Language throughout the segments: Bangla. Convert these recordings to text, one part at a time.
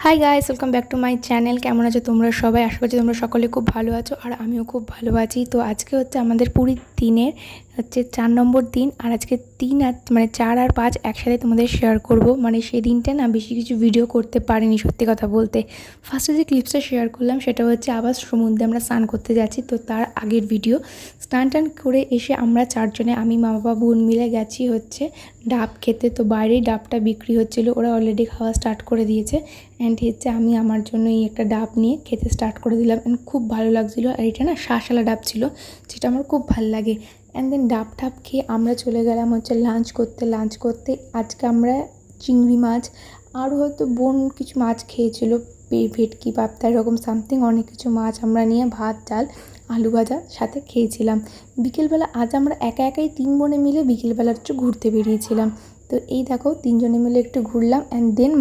Hi guys, welcome back to my channel. কেমন আছো তোমরা সবাই? আশা করছি তোমরা সকলে খুব ভালো আছো আর আমিও খুব ভালো আছি। তো আজকে হচ্ছে আমাদের পুরীর দিনের 4 নম্বর দিন। আর আজকে 3 আর 4 আর 5 একসাথে তোমাদের শেয়ার করব। সেই দিনটা না বেশি কিছু ভিডিও করতে পারিনি, সত্যি কথা বলতে। ফার্স্টে যে ক্লিপসটা শেয়ার করলাম সেটা হচ্ছে আবার সমুদ্রে আমরা স্নান করতে যাচ্ছি, তো তার আগের ভিডিও। স্নান টান করে এসে আমরা 4 জনে, আমি মা বাবা বোন মিলে গেছি হচ্ছে ডাব খেতে। তো বাইরেই ডাবটা বিক্রি হচ্ছিলো, ওরা অলরেডি খাওয়া স্টার্ট করে দিয়েছে। অ্যান্ড হচ্ছে আমি আমার জন্য এই একটা ডাব নিয়ে খেতে স্টার্ট করে দিলাম। অ্যান্ড খুব ভালো লাগছিলো। আর এটা না শাঁসালা ডাব ছিল, যেটা আমার খুব ভালো লাগে। অ্যান্ড দেন ডাব টাব খেয়ে আমরা চলে গেলাম হচ্ছে লাঞ্চ করতে। আজকে আমরা চিংড়ি মাছ, আরও হয়তো বোন কিছু মাছ খেয়েছিল, ভেটকি পাবদা, এরকম সামথিং অনেক কিছু মাছ আমরা নিয়ে ভাত ডাল আলু ভাজা সাথে খেয়েছিলাম। বিকেলবেলা আজ আমরা একাই 3 বোনে মিলে বিকেলবেলা একটু ঘুরতে বেরিয়েছিলাম। তো এই দেখো 3 জনে মিলে একটু ঘুরলাম। অ্যান্ড দেন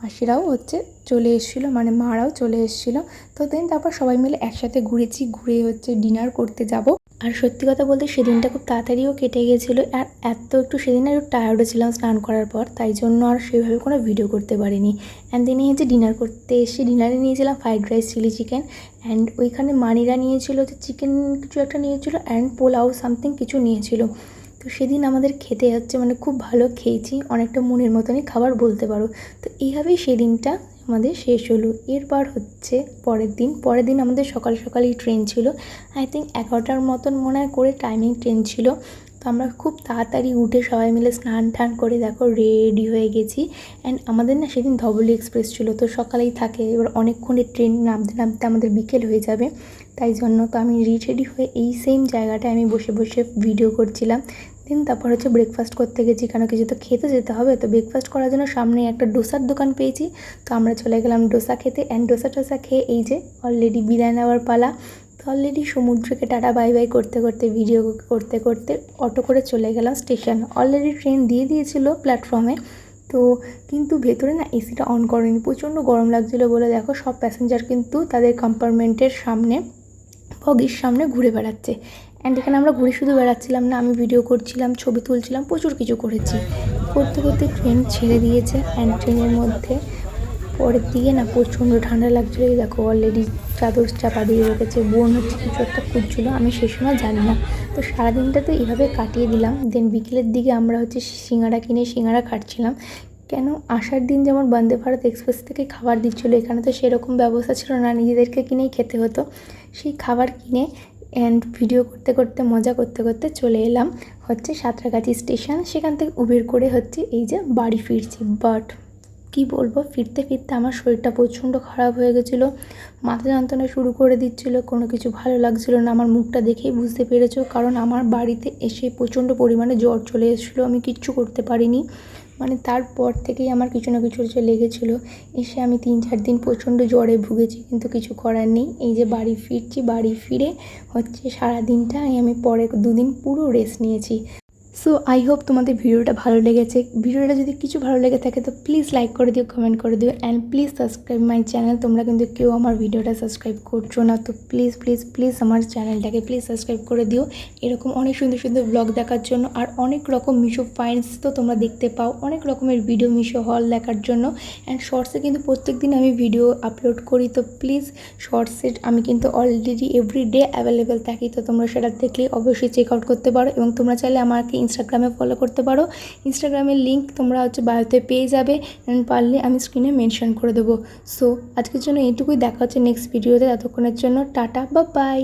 মাসিরাও হচ্ছে চলে এসেছিলো, মারাও চলে এসেছিলো। তো দেন তারপর সবাই মিলে একসাথে ঘুরে হচ্ছে ডিনার করতে যাব। আর সত্যি কথা বলতে সেদিনটা খুব তাড়াতাড়িও কেটে গেছিলো। আর একটু সেদিন একটু টায়ার্ডও ছিলাম স্নান করার পর, তাই জন্য আর সেভাবে কোনো ভিডিও করতে পারিনি। অ্যান্ড দেন হচ্ছে ডিনার করতে এসে ডিনারে নিয়েছিলাম fried rice, chilli chicken. And ওইখানে মানিরা নিয়েছিল হচ্ছে চিকেন কিছু একটা নিয়েছিলো, অ্যান্ড পোলাও সামথিং কিছু নিয়েছিল। তো সেদিন আমাদের খেতে হচ্ছে খুব ভালো খেয়েছি, অনেকটা মনের মতনই খাবার বলতে পারো। তো এইভাবেই সেদিনটা আমাদের শেষ হলো। এরপর হচ্ছে পরের দিন আমাদের সকালেই ট্রেন ছিল। আই থিঙ্ক 11টার মতন মনে হয় করে টাইমিং ট্রেন ছিল। তো আমরা খুব তাড়াতাড়ি উঠে সবাই মিলে স্নান টান করে দেখো রেডি হয়ে গেছি। অ্যান্ড আমাদের না সেদিন ধবলি এক্সপ্রেস ছিল, তো সকালেই থাকে, এবার অনেকক্ষণের ট্রেন নামতে আমাদের বিকেল হয়ে যাবে। তাই জন্য তো আমি রেডি হয়ে এই সেম জায়গাটায় আমি বসে ভিডিও করছিলাম। দেন তারপর হচ্ছে ব্রেকফাস্ট করতে গেছি, কেন কিছু তো খেতে যেতে হবে। তো ব্রেকফাস্ট করার জন্য সামনে একটা ডোসার দোকান পেয়েছি, তো আমরা চলে গেলাম ডোসা খেতে। অ্যান্ড ডোসা খেয়ে এই যে অলরেডি বিদায় নেওয়ার পালা। তো অলরেডি সমুদ্রকে টাটা বাই বাই করতে ভিডিও করতে অটো করে চলে গেলাম স্টেশন। অলরেডি ট্রেন দিয়ে দিয়েছিল প্ল্যাটফর্মে। তো কিন্তু ভেতরে না এসিটা অন করেনি, প্রচণ্ড গরম লাগছিলো বলে দেখো সব প্যাসেঞ্জার কিন্তু তাদের কম্পার্টমেন্টের সামনে বগির সামনে ঘুরে বেড়াচ্ছে। অ্যান্ড এখানে আমরা ঘুরে শুধু বেড়াচ্ছিলাম না, আমি ভিডিও করছিলাম, ছবি তুলছিলাম, প্রচুর কিছু করেছি। করতে ট্রেন ছেড়ে দিয়েছে। অ্যান্ড ট্রেনের মধ্যে পরের দিকে না প্রচণ্ড ঠান্ডা লাগছিলো। এই দেখো অলরেডি চাদর চাপা দিয়ে রেখেছে, বোন হচ্ছে কিছু একটা খুঁজছিলো, আমি সে সময় জানি না। তো সারাদিনটা তো এইভাবে কাটিয়ে দিলাম। দেন বিকেলের দিকে আমরা হচ্ছে সিঙ্গাড়া কিনে সিঙ্গাড়া খাচ্ছিলাম। কেন আসার দিন যেমন বন্দে ভারত এক্সপ্রেস থেকে খাবার দিচ্ছিলো, এখানে তো সেরকম ব্যবস্থা ছিল না, নিজেদেরকে কিনেই খেতে হতো। সেই খাবার কিনে অ্যান্ড ভিডিও করতে মজা করতে চলে এলাম হচ্ছে সাঁতরাগাছি স্টেশন। সেখান থেকে উবের করে হচ্ছে এই যে বাড়ি ফিরছি। বাট কি বলবো, ফিরতে আমার শরীরটা প্রচণ্ড খারাপ হয়ে গেছিলো, মাথা যন্ত্রণা শুরু করে দিচ্ছিলো, কোনো কিছু ভালো লাগছিলো না। আমার মুখটা দেখেই বুঝতে পেরেছো, কারণ আমার বাড়িতে এসে প্রচণ্ড পরিমাণে জ্বর চলে এসেছিলো, আমি কিচ্ছু করতে পারিনি। তারপর থেকেই আমার কিছু না কিছু হচ্ছে লেগেছিলো। এসে আমি 3-4 দিন প্রচণ্ড জ্বরে ভুগেছি, কিন্তু কিছু করার নেই। এই যে বাড়ি ফিরছি, বাড়ি ফিরে হচ্ছে সারাদিনটা আমি পরে 2 দিন পুরো রেস্ট নিয়েছি। সো আই হোপ তোমাদের ভিডিওটা ভালো লেগেছে। ভিডিওটা যদি কিছু ভালো লেগে থাকে তো প্লিজ লাইক করে দিও, কমেন্ট করে দিও, and please subscribe my channel. তোমরা কিন্তু কেউ আমার ভিডিওটা সাবস্ক্রাইব করছো না, তো প্লিজ আমার চ্যানেলটাকে প্লিজ সাবস্ক্রাইব করে দিও। এরকম অনেক সুন্দর ব্লগ দেখার জন্য। আর অনেক রকম মিশো ফাইন্ডস তো তোমরা দেখতে পাও, অনেক রকমের ভিডিও মিশো হল দেখার জন্য। অ্যান্ড শর্টসে কিন্তু প্রত্যেক দিন আমি ভিডিও আপলোড করি, তো প্লিজ শর্টসে আমি কিন্তু অলরেডি এভরিডে অ্যাভেলেবেল থাকি। তো তোমরা সেটা দেখলে অবশ্যই চেক আউট করতে পারো, এবং তোমরা চাইলে আমাকে ইনস্টাগ্রামে ফলো করতে পারো। ইনস্টাগ্রামের লিঙ্ক তোমরা হচ্ছে বায়োতে পেয়ে যাবে, অ্যান্ড পারলে আমি স্ক্রিনে মেনশন করে দেবো। সো আজকের জন্য এইটুকুই, দেখা হচ্ছে নেক্সট ভিডিওতে। ততক্ষণের জন্য টাটা বা বাই।